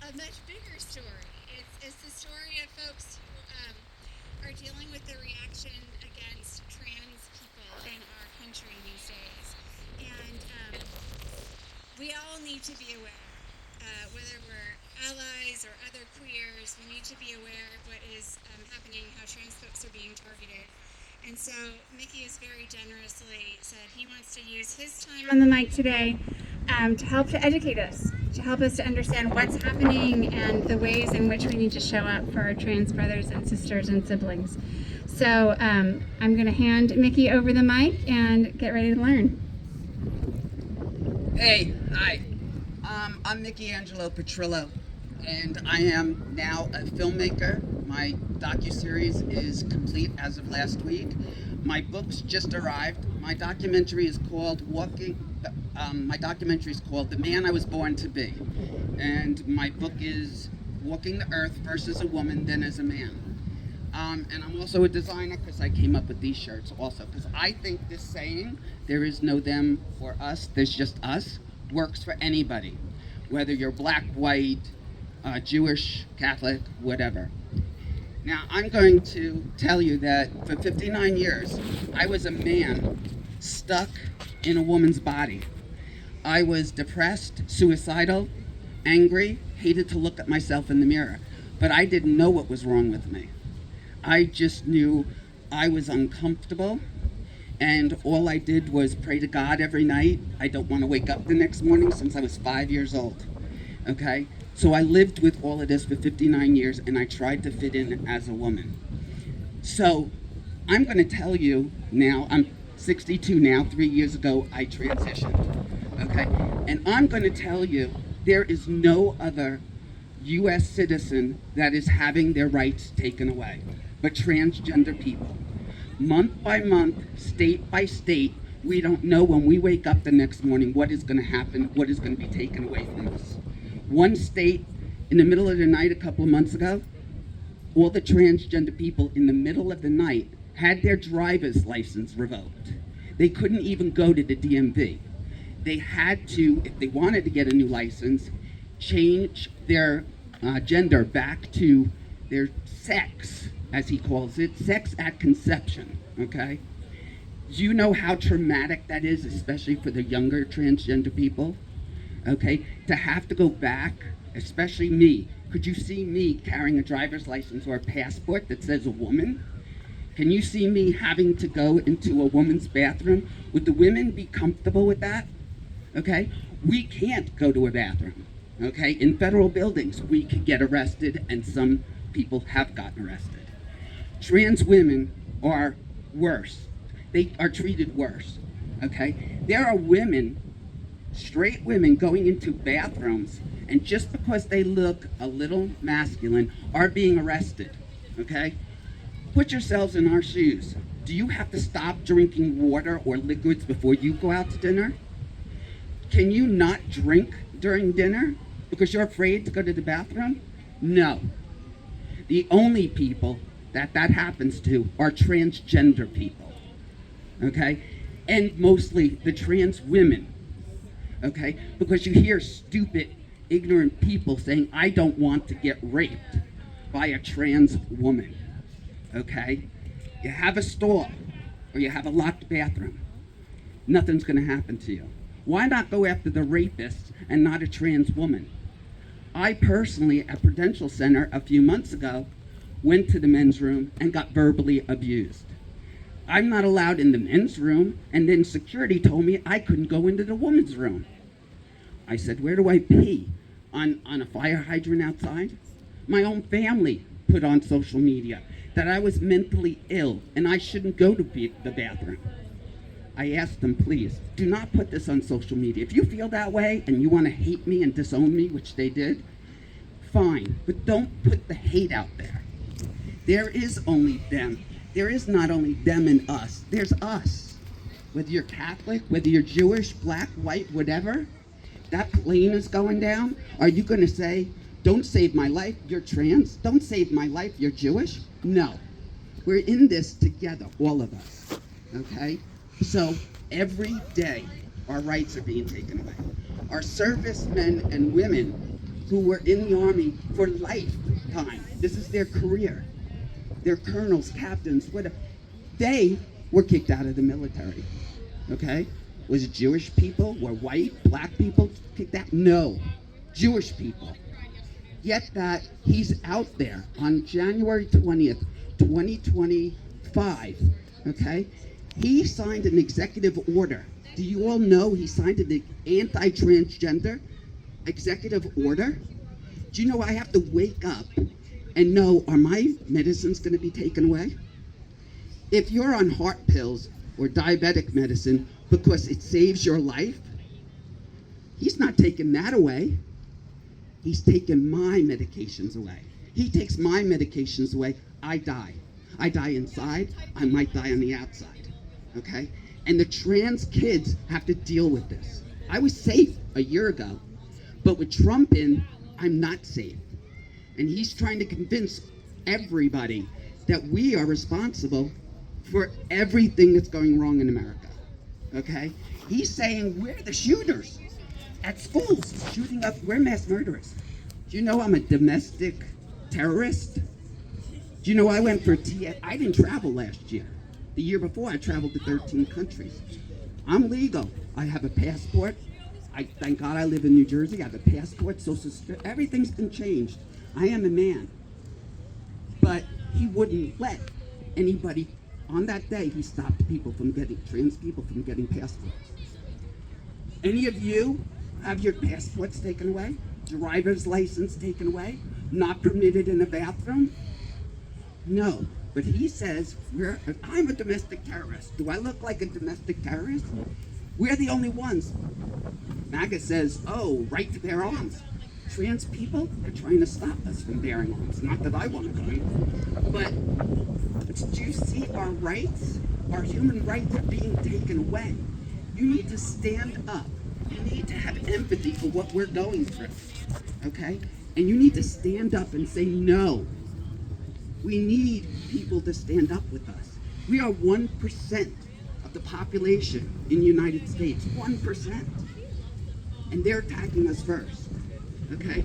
a much bigger story. It's the story of folks who are dealing with the reaction against trans people in our country these days. And we all need to be aware, whether we're allies or other queers, we need to be aware of what is happening, how trans folks are being targeted. And so Mickey has very generously said he wants to use his time on the mic today to help to educate us, to help us to understand what's happening and the ways in which we need to show up for our trans brothers and sisters and siblings. So I'm going to hand Mickey over the mic and get ready to learn. Hey, hi. I'm Mickey Angelo Petrillo, and I am now a filmmaker. My docuseries is complete as of last week. My books just arrived. My documentary is called The Man I Was Born to Be. And my book is Walking the Earth versus a Woman, Then as a Man. And I'm also a designer because I came up with these shirts also. Because I think this saying, there is no them or us, there's just us, works for anybody. Whether you're black, white, Jewish, Catholic, whatever. Now, I'm going to tell you that for 59 years, I was a man stuck in a woman's body. I was depressed, suicidal, angry, hated to look at myself in the mirror. But I didn't know what was wrong with me. I just knew I was uncomfortable, and all I did was pray to God every night. I don't want to wake up the next morning since I was 5 years old, okay? So I lived with all of this for 59 years, and I tried to fit in as a woman. So I'm going to tell you now, I'm 62 now, 3 years ago I transitioned, okay? And I'm going to tell you there is no other U.S. citizen that is having their rights taken away but transgender people. Month by month, state by state, we don't know when we wake up the next morning what is going to happen, what is going to be taken away from us. One state, in the middle of the night a couple of months ago, all the transgender people in the middle of the night had their driver's license revoked. They couldn't even go to the DMV. They had to, if they wanted to get a new license, change their gender back to their sex, as he calls it, sex at conception, okay? Do you know how traumatic that is, especially for the younger transgender people? Okay, to have to go back, especially me. Could you see me carrying a driver's license or a passport that says a woman? Can you see me having to go into a woman's bathroom? Would the women be comfortable with that? Okay, we can't go to a bathroom. Okay, in federal buildings, we could get arrested, and some people have gotten arrested. Trans women are worse. They are treated worse, okay? There are women, straight women, going into bathrooms, and just because they look a little masculine, are being arrested, okay? Put yourselves in our shoes. Do you have to stop drinking water or liquids before you go out to dinner? Can you not drink during dinner because you're afraid to go to the bathroom? No. The only people that happens to are transgender people, okay? And mostly the trans women, okay? Because you hear stupid, ignorant people saying, I don't want to get raped by a trans woman, okay? You have a stall or you have a locked bathroom. Nothing's gonna happen to you. Why not go after the rapist and not a trans woman? I personally, at Prudential Center a few months ago, went to the men's room and got verbally abused. I'm not allowed in the men's room, and then security told me I couldn't go into the women's room. I said, where do I pee? On a fire hydrant outside? My own family put on social media that I was mentally ill and I shouldn't go to the bathroom. I asked them, please, do not put this on social media. If you feel that way and you want to hate me and disown me, which they did, fine, but don't put the hate out there. There is only them. There is not only them and us. There's us. Whether you're Catholic, whether you're Jewish, black, white, whatever, that plane is going down. Are you going to say, don't save my life, you're trans? Don't save my life, you're Jewish? No. We're in this together, all of us, okay? So every day, our rights are being taken away. Our servicemen and women who were in the Army for lifetime. This is their career. They're colonels, captains, whatever. They were kicked out of the military. Okay? Was it Jewish people? Were white, black people kicked out? No. Jewish people. Yet that he's out there on January 20th, 2025. Okay? He signed an executive order. Do you all know he signed an anti-transgender executive order? Do you know I have to wake up and know, are my medicines going to be taken away? If you're on heart pills or diabetic medicine because it saves your life, he's not taking that away. He's taking my medications away. He takes my medications away, I die. I die inside, I might die on the outside, okay? And the trans kids have to deal with this. I was safe a year ago, but with Trump in, I'm not safe. And he's trying to convince everybody that we are responsible for everything that's going wrong in America, okay? He's saying we're the shooters at schools, shooting up, we're mass murderers. Do you know I'm a domestic terrorist? Do you know I went for I didn't travel last year. The year before, I traveled to 13 countries. I'm legal. I have a passport. Thank God I live in New Jersey. I have a passport, social security. Everything's been changed. I am a man. But he wouldn't let anybody, on that day, he stopped people from getting, trans people from getting passports. Any of you have your passports taken away? Driver's license taken away? Not permitted in a bathroom? No. But he says, I'm a domestic terrorist. Do I look like a domestic terrorist? We're the only ones. MAGA says, oh, right to bear arms. Trans people are trying to stop us from bearing arms. Not that I want to go. But do you see our rights? Our human rights are being taken away. You need to stand up. You need to have empathy for what we're going through. Okay? And you need to stand up and say no. We need people to stand up with us. We are 1% of the population in the United States. 1%. And they're attacking us first. Okay?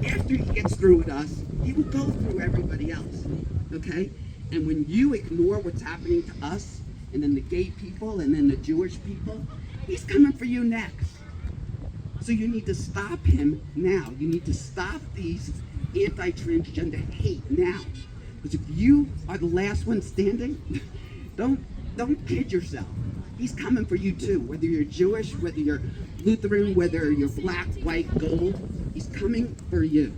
After he gets through with us, he will go through everybody else. Okay? And when you ignore what's happening to us, and then the gay people, and then the Jewish people, he's coming for you next. So you need to stop him now. You need to stop these anti-transgender hate now. Because if you are the last one standing, don't kid yourself. He's coming for you too. Whether you're Jewish, whether you're Lutheran, whether you're black, white, gold, he's coming for you.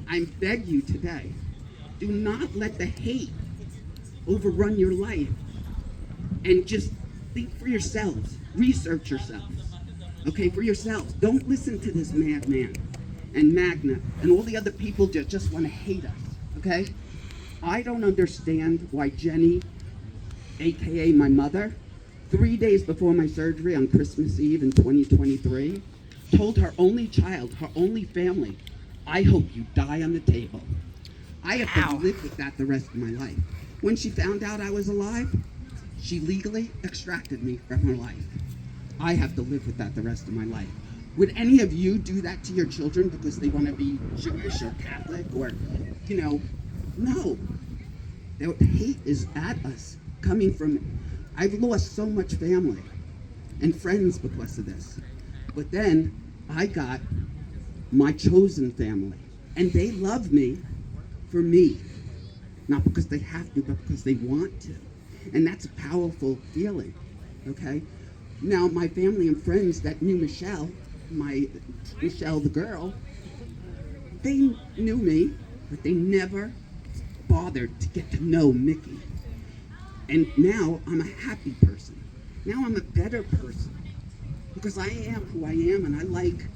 I beg you today, do not let the hate overrun your life. And just think for yourselves. Research yourselves. Okay, for yourselves. Don't listen to this madman and Magna and all the other people that just want to hate us. Okay? I don't understand why Jenny, aka my mother, 3 days before my surgery on Christmas Eve in 2023, told her only child, her only family, I hope you die on the table. I have to live with that the rest of my life. When she found out I was alive, she legally extracted me from her life. I have to live with that the rest of my life. Would any of you do that to your children because they want to be Jewish or Catholic or, no. The hate is at us, coming from, I've lost so much family and friends because of this. But then I got my chosen family, and they love me for me. Not because they have to, but because they want to. And that's a powerful feeling, okay? Now, my family and friends that knew Michelle the girl, they knew me, but they never bothered to get to know Mickey. And now I'm a happy person. Now I'm a better person. Because I am who I am, and I like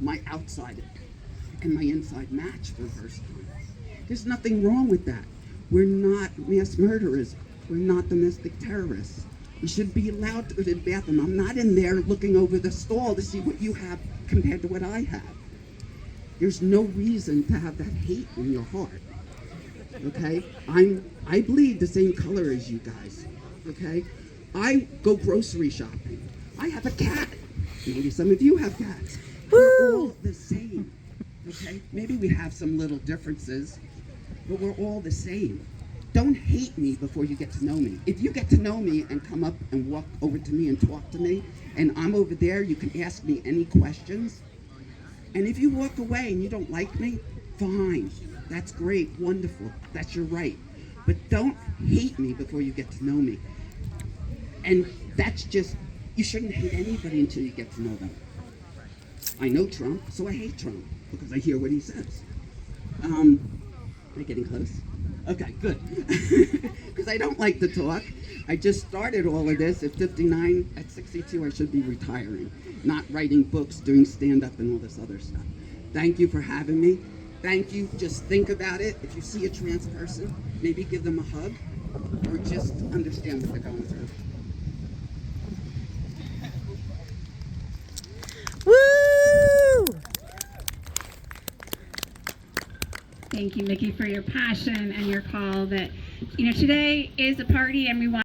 my outside and my inside match for the first time. There's nothing wrong with that. We're not mass murderers. We're not domestic terrorists. We should be allowed to go to the bathroom. I'm not in there looking over the stall to see what you have compared to what I have. There's no reason to have that hate in your heart. Okay? I bleed the same color as you guys. Okay? I go grocery shopping. I have a cat. Maybe some of you have cats. We're all the same. Okay? Maybe we have some little differences, but we're all the same. Don't hate me before you get to know me. If you get to know me and come up and walk over to me and talk to me, and I'm over there, you can ask me any questions. And if you walk away and you don't like me, fine. That's great, wonderful. That's your right. But don't hate me before you get to know me. And that's just, you shouldn't hate anybody until you get to know them. I know Trump, so I hate Trump because I hear what he says. Am I getting close? Okay, good. Because I don't like to talk. I just started all of this at 59. At 62, I should be retiring, not writing books, doing stand-up, and all this other stuff. Thank you for having me. Thank you. Just think about it. If you see a trans person, maybe give them a hug, or just understand what they're going through. Woo! Thank you, Mickey, for your passion and your call that, today is a party and we want